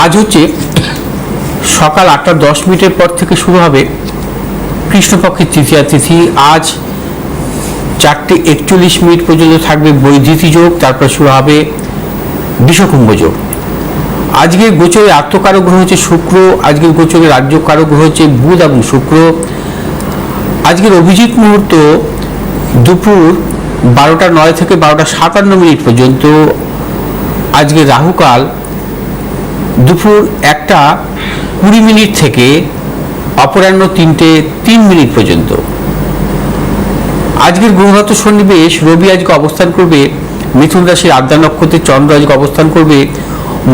আজ হচ্ছে সকাল 8:10 পর থেকে শুরু হবে কৃষ্ণপক্ষের তৃতীয়া তিথি। আজ 4:41 পর্যন্ত থাকবে বৈদ্যুতি যোগ, তারপর শুরু হবে বিষকুম্ভ যোগ। আজকের গোচরে আত্মকারক গ্রহ হচ্ছে শুক্র, আজকের গোচরে রাজ্যকারক গ্রহ হচ্ছে বুধ এবং শুক্র। আজকের অভিজিৎ মুহূর্ত দুপুর 12:09 থেকে 12:57 পর্যন্ত। আজকের রাহুকাল দুপুর 1:20 থেকে অপরাহ্ন 3:03 পর্যন্ত। আজকের গ্রহগত সন্নিবেশ, রবি আজকে অবস্থান করবে মিথুন রাশির আদ্রা নক্ষত্রে, চন্দ্র আজকে অবস্থান করবে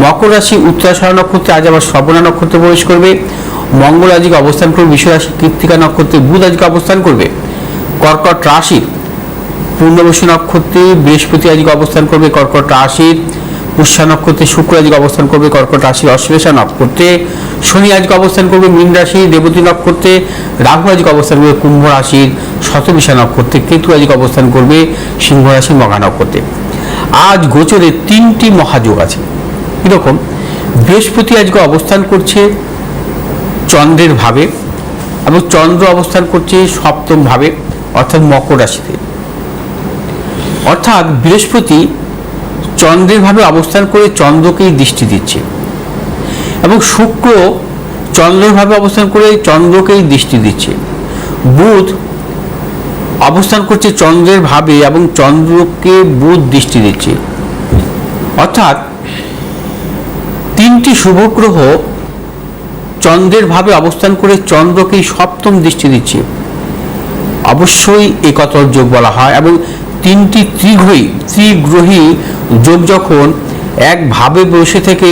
মকর রাশি উত্তরাষাঢ়া নক্ষত্রে, আজ আবার শ্রবণা নক্ষত্রে প্রবেশ করবে। মঙ্গল আজকে অবস্থান করবে বিশ্ব রাশি কৃত্তিকা নক্ষত্রে, বুধ আজকে অবস্থান করবে কর্কট রাশির পূর্ণবসু নক্ষত্রে, বৃহস্পতি আজকে অবস্থান করবে কর্কট রাশির পুষ্যা নক্ষত্রে, শুক্র আজকে অবস্থান করবে কর্কট রাশির অশ্লেষা নক্ষত্রে, শনি আজকে অবস্থান করবে মীন রাশির রেবতী নক্ষত্রে, রাহু আজকে অবস্থান করবে কুম্ভ রাশির শতবিশা নক্ষত্রে, কেতু আজকে অবস্থান করবে সিংহ রাশির মঘা নক্ষত্রে। আজ গোচরে 3টি মহাযোগ আছে। এরকম বৃহস্পতি আজকে অবস্থান করছে চন্দ্রের ভাবে এবং চন্দ্র অবস্থান করছে সপ্তম ভাবে অর্থাৎ মকর রাশিতে। অর্থাৎ বৃহস্পতি চন্দ্রের ভাবে অবস্থান করে চন্দ্রকেই দৃষ্টি দিচ্ছে এবং শুক্র চন্দ্রের ভাবে অবস্থান করে চন্দ্রকেই দৃষ্টি দিচ্ছে। বুধ অবস্থান করছে চন্দ্রের ভাবে এবং চন্দ্রকে বুধ দৃষ্টি দিচ্ছে। অর্থাৎ 3টি শুভ গ্রহ চন্দ্রের ভাবে অবস্থান করে চন্দ্রকেই সপ্তম দৃষ্টি দিচ্ছে। অবশ্যই একতর যোগ বলা হয়। এবং 3টি ত্রিগ্রহী যোগ যখন একভাবে বসে থেকে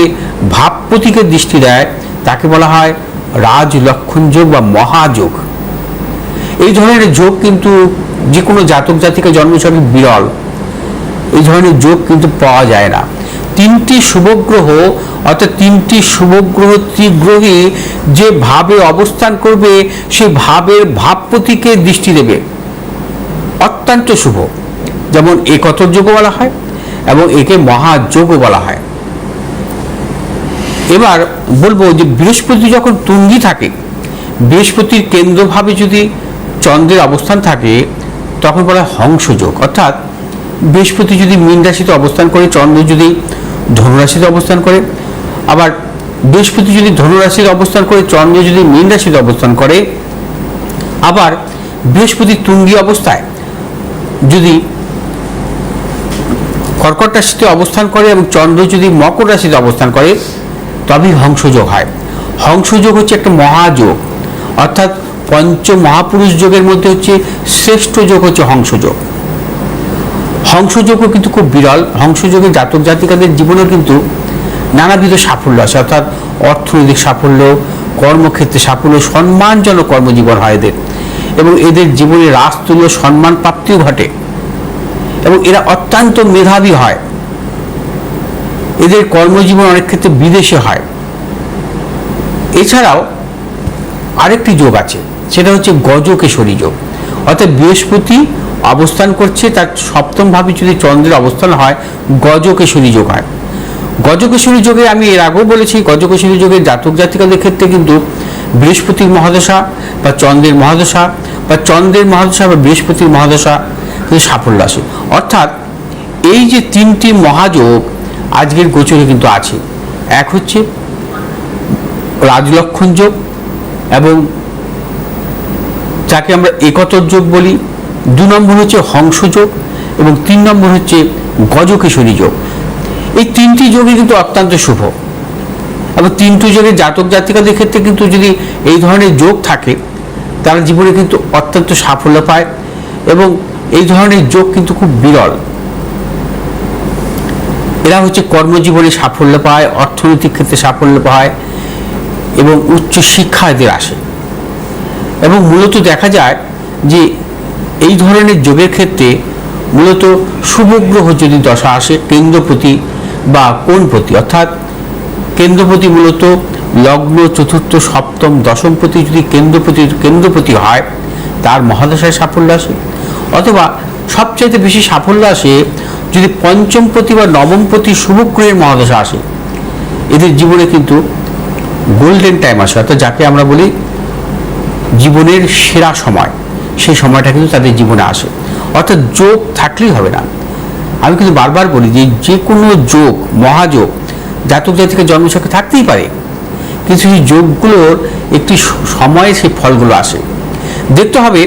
ভাবপতিকে দৃষ্টি দেয় তাকে বলা হয় রাজলক্ষণ যোগ বা মহাযোগ। এই ধরনের যোগ কিন্তু যে কোনো জাতক জাতিকা জন্মছকে বিরল, এই ধরনের যোগ কিন্তু পাওয়া যায় না। 3টি শুভগ্রহ অর্থাৎ 3টি শুভগ্রহ ত্রিগ্রহী যে ভাবে অবস্থান করবে সেই ভাবের ভাবপতিকে দৃষ্টি দেবে, অত্যন্ত শুভ। যেমন একতর যোগ বলা হয় এবং একে মহাযোগও বলা হয়। এবার বলবো যে বৃহস্পতি যখন তুঙ্গি থাকে, বৃহস্পতির কেন্দ্রভাবে যদি চন্দ্রের অবস্থান থাকে তখন বলা হয় হংসযোগ। অর্থাৎ বৃহস্পতি যদি মীন রাশিতে অবস্থান করে, চন্দ্র যদি ধনুরাশিতে অবস্থান করে, আবার বৃহস্পতি যদি ধনুরাশিতে অবস্থান করে, চন্দ্র যদি মীন রাশিতে অবস্থান করে, আবার বৃহস্পতি তুঙ্গি অবস্থায় যদি কর্কট রাশিতে অবস্থান করে এবং চন্দ্র যদি মকর রাশিতে অবস্থান করে তবেই হংসযোগ হয়। হংসযোগ হচ্ছে একটা মহাযোগ, অর্থাৎ পঞ্চ মহাপুরুষ যোগের মধ্যে হচ্ছে শ্রেষ্ঠ যোগ হচ্ছে হংসযোগ। হংসযোগও কিন্তু খুব বিরল। হংসযোগে জাতক জাতিকাদের জীবনেও কিন্তু নানাবিধ সাফল্য আছে, অর্থাৎ অর্থনৈতিক সাফল্য, কর্মক্ষেত্রে সাফল্য, সম্মানজনক কর্মজীবন হয় এদের এবং এদের জীবনে রাজতুল্য সম্মান প্রাপ্তিও ঘটে এবং এরা অত্যন্ত মেধাবী হয়। এদের কর্মজীবন অনেক ক্ষেত্রে বিদেশে হয়। এছাড়াও আরেকটি যোগ আছে, সেটা হচ্ছে গজকেশরী যোগ। অর্থাৎ বৃহস্পতি অবস্থান করছে, তার সপ্তম ভাবে যদি চন্দ্রের অবস্থান হয় গজকেশরী যোগ হয়। গজকেশরী যোগে আমি এর আগেও বলেছি, গজকেশরী যোগের জাতক জাতিকাদের ক্ষেত্রে কিন্তু বৃহস্পতির মহাদশা বা চন্দ্রের মহাদশা বা চন্দ্রের মহাদশা বা বৃহস্পতির মহাদশা কিন্তু সাফল্য আসে। অর্থাৎ এই যে 3টি মহাযোগ আজকের গোচরে কিন্তু আছে, এক হচ্ছে রাজলক্ষণ যোগ এবং যাকে আমরা একতর যোগ বলি, 2 নম্বর হচ্ছে হংসযোগ এবং 3 নম্বর হচ্ছে গজকেশরী যোগ। এই 3টি যোগই কিন্তু অত্যন্ত শুভ এবং 3টি যোগের জাতক জাতিকাদের ক্ষেত্রে কিন্তু যদি এই ধরনের যোগ থাকে তারা জীবনে কিন্তু অত্যন্ত সাফল্য পায় এবং এই ধরনের যোগ কিন্তু খুব বিরল। এরা হচ্ছে কর্মজীবনে সাফল্য পায়, অর্থনৈতিক ক্ষেত্রে সাফল্য পায় এবং উচ্চ শিক্ষা এদের আসে। এবং মূলত দেখা যায় যে এই ধরনের যোগের ক্ষেত্রে মূলত শুভগ্রহ যদি দশা আসে কেন্দ্রপতি বা কোণপতি, অর্থাৎ কেন্দ্রপতি মূলত লগ্ন, চতুর্থ, সপ্তম, দশমপতি যদি কেন্দ্রপতি হয় তার মহাদশায় সাফল্য আসে, অথবা সবচাইতে বেশি সাফল্য আসে যদি পঞ্চমপতি বা নবমপতি শুভগ্রহের মহাদশা আসে। এদের জীবনে কিন্তু গোল্ডেন টাইম আসে, অর্থাৎ যাকে আমরা বলি জীবনের সেরা সময়, সেই সময়টা কিন্তু তাদের জীবনে আসে। অর্থাৎ যোগ থাকলেই হবে না। আমি কিন্তু বারবার বলি যে কোনো যোগ, মহাযোগ জাতক জাতিকার জন্মছকে থাকতেই পারে, কিন্তু সেই যোগগুলোর একটি সময়ে সেই ফলগুলো আসে। দেখতে হবে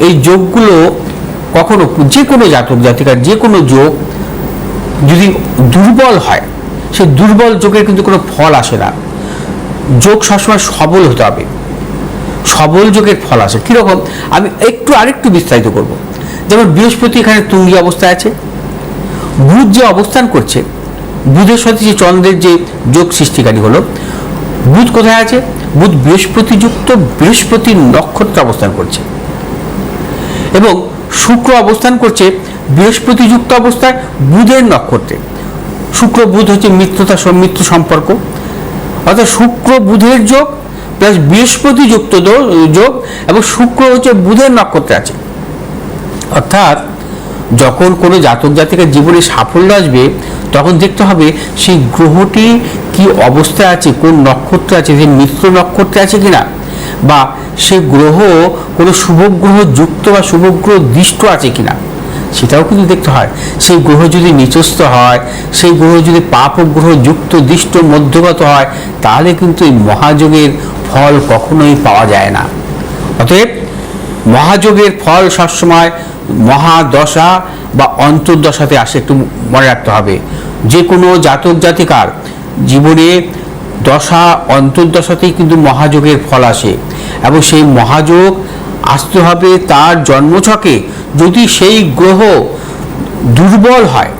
এই যোগগুলো কখনো, যে কোনো জাতক জাতিকার যে কোনো যোগ যদি দুর্বল হয়, সেই দুর্বল যোগের কিন্তু কোনো ফল আসে না। যোগ সবসময় সবল হতে হবে, সবল যোগের ফল আসে। কীরকম, আমি আরেকটু বিস্তারিত করব। যেমন বৃহস্পতি এখানে তুঙ্গি অবস্থায় আছে, বুধ যে অবস্থান করছে, বুধের সাথে যে চন্দ্রের যে যোগ সৃষ্টিকারী হলো, বুধ কোথায় আছে? বুধ বৃহস্পতি যুক্ত বৃহস্পতি নক্ষত্রে অবস্থান করছে, এবং শুক্র অবস্থান করছে বৃহস্পতি যুক্ত অবস্থায় বুধের নক্ষত্রে। শুক্র বুধ হচ্ছে মিত্র সম্পর্ক, অর্থাৎ শুক্র বুধের যোগ প্লাস বৃহস্পতি যুক্ত যোগ, এবং শুক্র হচ্ছে বুধের নক্ষত্রে আছে। অর্থাৎ যখন কোনো জাতক জাতিকার জীবনে সাফল্য আসবে, তখন দেখতে হবে সেই গ্রহটি কি অবস্থায় আছে, কোন নক্ষত্রে আছে, যে মিত্র নক্ষত্রে আছে কিনা, বা সেই গ্রহ কোনো শুভগ্রহ যুক্ত বা শুভগ্রহ দৃষ্ট আছে কিনা, সেটাও কিন্তু দেখতে হয়। সেই গ্রহ যদি নিচস্থ হয়, সেই গ্রহ যদি পাপ গ্রহ যুক্ত দৃষ্ট মধ্যগত হয়, তাহলে কিন্তু এই মহাযোগের ফল কখনোই পাওয়া যায় না। অতএব মহাযোগের ফল সবসময় মহাদশা বা অন্তর্দশাতে আসে, একটু মনে রাখতে হবে। যে কোনো জাতক জাতিকার জীবনে দশা অন্তর্দশাতেই কিন্তু মহাযোগের ফল আসে, এবং সেই মহাযোগ আসতে হবে তার জন্মছকে। যদি সেই গ্রহ দুর্বল হয়,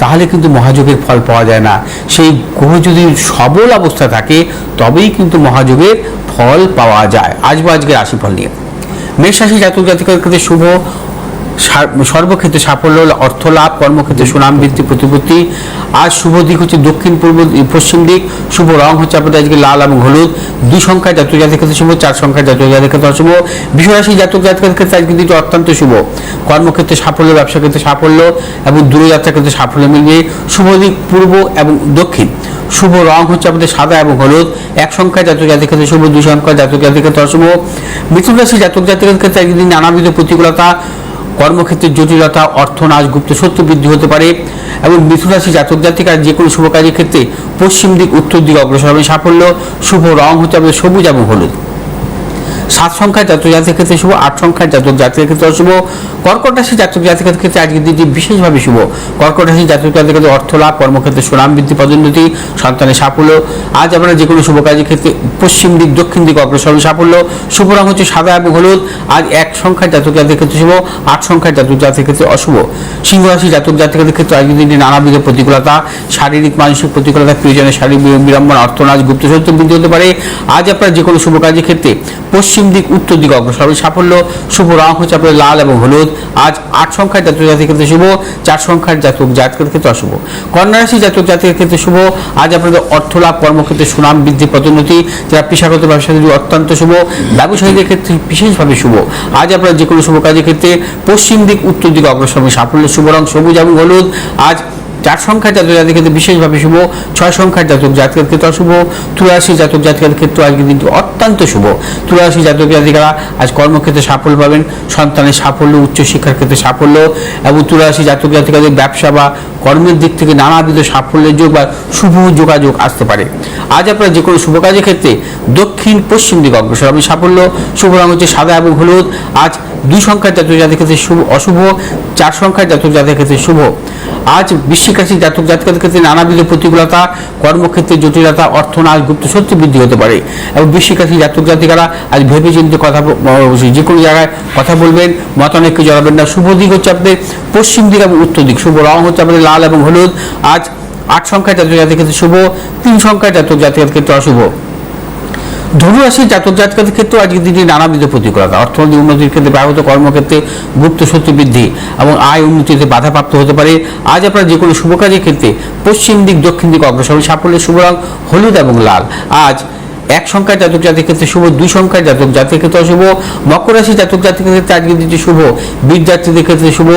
তাহলে কিন্তু মহাযোগের ফল পাওয়া যায় না। সেই গ্রহ যদি সবল অবস্থা থাকে, তবেই কিন্তু মহাযোগের ফল পাওয়া যায়। আজকে রাশিফল নিয়ে মেষ রাশি জাতক জাতিকার ক্ষেত্রে শুভ, সর্বক্ষেত্রে সাফল্য, অর্থ লাভ, কর্মক্ষেত্রে সুনাম বৃদ্ধি, প্রতিপত্তি। আজ শুভ দিক হচ্ছে দক্ষিণ পূর্ব পশ্চিম দিক। শুভ রং হচ্ছে আপনাদের আজকে লাল এবং হলুদ। 2 সংখ্যায় জাতক জাতিকার ক্ষেত্রে শুভ, 4 সংখ্যায় জাতক জাতিকার ক্ষেত্রে অশুভ। বিশ্বরাশি জাতক জাতিকার ক্ষেত্রে আজকে দিনটি অত্যন্ত শুভ। কর্মক্ষেত্রে সাফল্য, ব্যবসা ক্ষেত্রে সাফল্য এবং দূরযাত্রার ক্ষেত্রে সাফল্য মিলবে। শুভ দিক পূর্ব এবং দক্ষিণ। শুভ রং হচ্ছে আপনাদের সাদা এবং হলুদ। 1 সংখ্যায় জাতক জাতিকার ক্ষেত্রে শুভ, 2 সংখ্যায় জাতক জাতিকার ক্ষেত্রে অশুভ। মিথুন রাশি জাতক জাতিকার ক্ষেত্রে আজকে দিন নানাবিধ প্রতিকূলতা, কর্মক্ষেত্রে জটিলতা, অর্থনাশ, গুপ্ত শত্রু বৃদ্ধি হতে পারে। এবং মিথুন রাশি জাতক জাতিকার যে কোনো শুভ কাজের ক্ষেত্রে পশ্চিম দিক উত্তর দিকে অগ্রসর হবে সাফল্য। শুভ রং হচ্ছে আপনাদের সবুজ এবং হলুদ। 7 সংখ্যায় জাতক জাতিকার ক্ষেত্রে শুভ, 8 সংখ্যায় জাতক জাতিকার ক্ষেত্রে অশুভ। কর্কট রাশি জাতক জাতিকার ক্ষেত্রে আজকের দিনটি বিশেষভাবে শুভ। কর্কট রাশি জাতক জাতিকার ক্ষেত্রে অর্থ লাভ, কর্মক্ষেত্রে সুনাম বৃদ্ধি, পদোন্নতি, সন্তানের সাফল্য। আজ আপনারা যে কোনো শুভ কাজের ক্ষেত্রে পশ্চিম দিক দক্ষিণ দিক অগ্রসর হবে সাফল্য। শুভ রং হচ্ছে সাদা এবং হলুদ। আজ 1 সংখ্যায় জাতক জাতিকার ক্ষেত্রে শুভ, 8 সংখ্যায় জাতক জাতিকার ক্ষেত্রে অশুভ। সিংহ রাশি জাতক জাতিকাদের ক্ষেত্রে আজকের দিনটি নানাবিধ প্রতিকূলতা, শারীরিক মানসিক প্রতিকূলতা, প্রিয়জনের শারীরিক বিড়ম্বনা, অর্থনাশ, গুপ্ত শত্রু বৃদ্ধি হতে পারে। আজ আপনারা যে কোনো শুভ কাজের ক্ষেত্রে পশ্চিম দিক উত্তর দিকে অগ্রসর হবে সাফল্য। শুভ রং হচ্ছে আপনাদের লাল এবং হলুদ। আজ 8 সংখ্যার জাতক জাতিকার ক্ষেত্রে শুভ, 4 সংখ্যার জাতক জাতিকার ক্ষেত্রে অশুভ। কন্যা রাশি জাতক জাতিকার ক্ষেত্রে শুভ। আজ আপনাদের অর্থ লাভ, কর্মক্ষেত্রে সুনাম বৃদ্ধি, পদোন্নতি। যারা পেশাগত ব্যবসায়ী অত্যন্ত শুভ। ব্যবসায়ীদের ক্ষেত্রে বিশেষভাবে শুভ। আজ আপনারা যে কোনো শুভ কাজের ক্ষেত্রে পশ্চিম দিক উত্তর দিকে অগ্রসর হবে সাফল্য। শুভ রং সবুজ এবং হলুদ। আজ 4 সংখ্যার জাতক জাতিকার ক্ষেত্রে বিশেষভাবে শুভ, 6 সংখ্যার জাতক জাতিকার ক্ষেত্রে অশুভ। তুলা রাশি জাতক জাতিকার ক্ষেত্রে আজকের দিনটি অত্যন্ত শুভ। তুলা রাশি জাতক জাতিকারা আজ কর্মক্ষেত্রে সাফল্য পাবেন, সন্তানের সাফল্য, উচ্চশিক্ষার ক্ষেত্রে সাফল্য, এবং তুলা রাশি জাতক জাতিকাদের ব্যবসা বা কর্মের দিক থেকে নানাবিধ সাফল্যের যোগ বা শুভ যোগাযোগ আসতে পারে। আজ আপনারা যে কোনো শুভ কাজের ক্ষেত্রে দক্ষিণ পশ্চিম দিকে অগ্রসর হবে সাফল্য। শুভ রং হচ্ছে সাদা এবং হলুদ। আজ 2 সংখ্যার জাতক জাতিকার ক্ষেত্রে শুভ, অশুভ, 4 সংখ্যার জাতক জাতিকার ক্ষেত্রে শুভ। আজ বৃশ্চিক রাশি জাতক জাতিকাদের ক্ষেত্রে নানাবিধ প্রতিকূলতা, কর্মক্ষেত্রে জটিলতা, অর্থনাশ, গুপ্ত শত্রু বৃদ্ধি হতে পারে। এবং বৃশ্চিক রাশি জাতক জাতিকারা আজ ভেবে চিন্তে কথা, যে কোনো জায়গায় কথা বলবেন, মতানৈক্যে জড়াবেন না। শুভ দিক হচ্ছে আপনাদের পশ্চিম দিক এবং উত্তর দিক। শুভ রং হচ্ছে আপনাদের লাল এবং হলুদ। আজ 8 সংখ্যার জাতক জাতিকার ক্ষেত্রে শুভ, 3 সংখ্যার জাতক জাতিকার ক্ষেত্রে অশুভ। ধনুরাশির জাতক জাতিকাদের ক্ষেত্রে আজকের দিনটি নানাবিধ প্রতিকূলতা, অর্থনৈতিক উন্নতির ক্ষেত্রে ব্যাহত, কর্মক্ষেত্রে গুপ্ত শত্রু বৃদ্ধি এবং আয় উন্নতিতে বাধাপ্রাপ্ত হতে পারে। আজ আপনারা যে কোনো শুভ কাজের ক্ষেত্রে পশ্চিম দিক দক্ষিণ দিক অগ্রসর সাফল্যের। শুভ রং হলুদ এবং লাল। আজ এক সংখ্যার জাতক জাতির ক্ষেত্রে শুভ, 2 সংখ্যার জাতক জাতির ক্ষেত্রে অশুভ। মকর রাশি জাতক জাতির ক্ষেত্রে আজকের দিনটি শুভ, বিদ্যার্থীদের ক্ষেত্রে শুভ,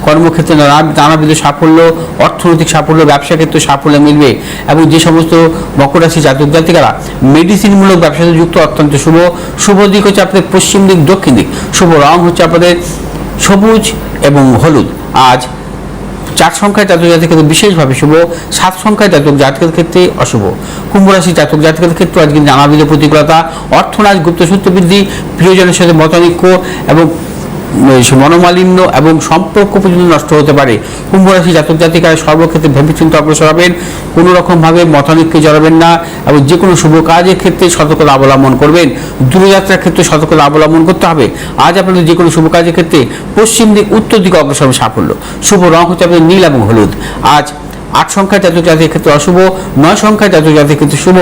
কর্মক্ষেত্রে নানাবিধ সাফল্য, অর্থনৈতিক সাফল্য, ব্যবসা ক্ষেত্রে সাফল্য মিলবে। এবং যে সমস্ত মকর রাশি জাতক জাতিকারা মেডিসিনমূলক ব্যবসার সাথে যুক্ত অত্যন্ত শুভ। শুভ দিক হচ্ছে আপনাদের পশ্চিম দিক, দক্ষিণ দিক। শুভ রং হচ্ছে আপনাদের সবুজ এবং হলুদ। আজ 4 সংখ্যার জাতক জাতির ক্ষেত্রে বিশেষভাবে শুভ, 7 সংখ্যার জাতক জাতকের ক্ষেত্রে অশুভ। কুম্ভ রাশি জাতক জাতকের ক্ষেত্রে আজকে নানাবিধ প্রতিকূলতা, অর্থনাশ, গুপ্তসূত্র বৃদ্ধি, প্রিয়জনের সাথে মতানৈক্য এবং মনোমালিন্য এবং সম্পর্ক পর্যন্ত নষ্ট হতে পারে। কুম্ভ রাশি জাতক জাতিকারা সর্বক্ষেত্রে ভেবেচিন্তে অগ্রসর হবেন, কোনো রকমভাবে মতানৈক্যে জড়াবেন না এবং যে কোনো শুভ কাজের ক্ষেত্রে সতর্কতা অবলম্বন করবেন। দূরযাত্রার ক্ষেত্রে সতর্কতা অবলম্বন করতে হবে। আজ আপনাদের যে কোনো শুভ কাজের ক্ষেত্রে পশ্চিম দিক, উত্তর দিকে অগ্রসর হবে সাফল্য। শুভ রং হচ্ছে আপনাদের নীল এবং হলুদ। আজ 8 সংখ্যার জাতক জাতির ক্ষেত্রে অশুভ, 9 সংখ্যার জাতক জাতির ক্ষেত্রে শুভ।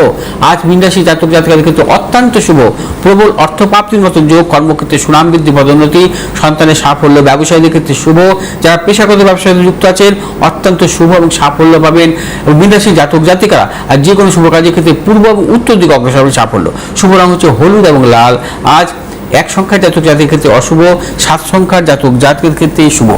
আজ মীন রাশি জাতক জাতিকাদের ক্ষেত্রে অত্যন্ত শুভ, প্রবল অর্থপ্রাপ্তির মতো যোগ, কর্মক্ষেত্রে সুনাম বৃদ্ধি, পদোন্নতি, সন্তানের সাফল্য, ব্যবসায়ীদের ক্ষেত্রে শুভ। যারা পেশাগত ব্যবসায় যুক্ত আছেন অত্যন্ত শুভ এবং সাফল্য পাবেন। এবং মীন রাশি জাতক জাতিকারা আর যে কোনো শুভ কাজের ক্ষেত্রে পূর্ব এবং উত্তর দিকে অগ্রসর হবে সাফল্য। শুভ রং হচ্ছে হলুদ এবং লাল। আজ 1 সংখ্যার জাতক জাতির ক্ষেত্রে অশুভ, 7 সংখ্যার জাতক জাতির ক্ষেত্রে শুভ।